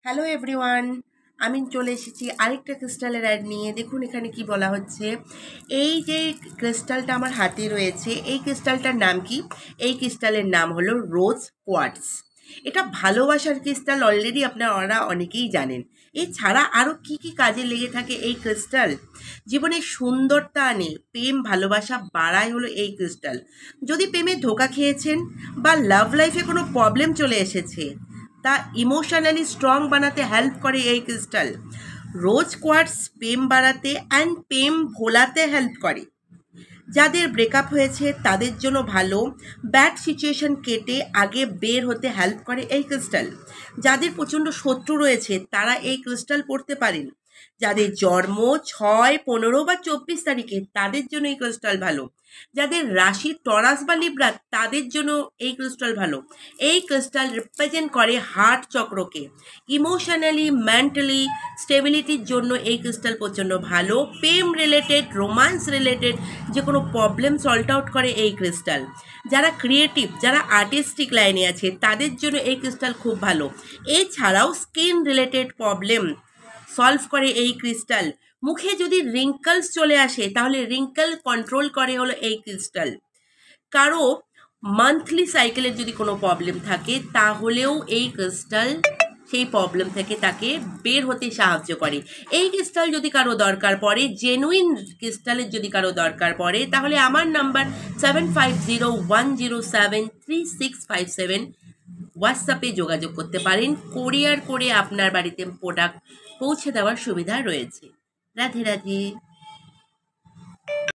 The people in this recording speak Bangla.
হ্যালো এভরিওয়ান, আমি চলে এসেছি আরেকটা ক্রিস্টালের অ্যাড নিয়ে। দেখুন এখানে কি বলা হচ্ছে। এই যে ক্রিস্টালটা আমার হাতে রয়েছে, এই ক্রিস্টালটার নাম কি? এই ক্রিস্টালের নাম হলো রোজ কোয়ার্টজ। এটা ভালোবাসার ক্রিস্টাল, অলরেডি আপনারা অনেকেই জানেন। এছাড়া আরও কি কি কাজে লেগে থাকে এই ক্রিস্টাল? জীবনে সুন্দরতা আনে, প্রেম ভালোবাসা বাড়ায় হলো এই ক্রিস্টাল। যদি প্রেমে ধোঁকা খেয়েছেন বা লাভ লাইফে কোনো প্রবলেম চলে এসেছে, তা ইমোশনালি স্ট্রং বানাতে হেল্প করে এই ক্রিস্টাল। রোজ কোয়ার্টজ প্রেম বাড়াতে অ্যান্ড প্রেম ভোলাতে হেল্প করে। যাদের ব্রেকআপ হয়েছে তাদের জন্য ভালো, ব্যাড সিচুয়েশন কেটে আগে বের হতে হেল্প করে এই ক্রিস্টাল। যাদের প্রচণ্ড শত্রু রয়েছে তারা এই ক্রিস্টাল পড়তে পারেন। যাদের জন্ম 6, 15 বা 24 তারিখে তাদের জন্য এই ক্রিস্টাল ভালো। যাদের রাশি টরাস বা লিব্রা তাদের জন্য এই ক্রিস্টাল ভালো। এই ক্রিস্টাল রিপ্রেজেন্ট করে হার্ট চক্রকে। ইমোশনালি মেন্টালি স্টেবিলিটির জন্য এই ক্রিস্টাল প্রচণ্ড ভালো। প্রেম রিলেটেড, রোমান্স রিলেটেড যে কোনো প্রবলেম সল্ট আউট করে এই ক্রিস্টাল। যারা ক্রিয়েটিভ, যারা আর্টিস্টিক লাইনে আছে তাদের জন্য এই ক্রিস্টাল খুব ভালো। এছাড়াও স্কিন রিলেটেড প্রবলেম সলভ করে এই ক্রিস্টাল। মুখে যদি রিঙ্কলস চলে আসে তাহলে রিঙ্কল কন্ট্রোল করে হলো এই ক্রিস্টাল। কারো মান্থলি সাইকেলের যদি কোনো প্রবলেম থাকে তাহলেও এই ক্রিস্টাল সেই প্রবলেম থেকে তাকে বের হতে সাহায্য করে। এই ক্রিস্টাল যদি কারো দরকার পড়ে, জেনুইন ক্রিস্টালের যদি কারো দরকার পড়ে, তাহলে আমার নাম্বার 7501073657 হোয়াটসঅ্যাপে যোগাযোগ করতে পারেন। কোরিয়ার করে আপনার বাড়িতে প্রোডাক্ট পৌঁছে দেওয়ার সুবিধা রয়েছে। রাধে রাধে।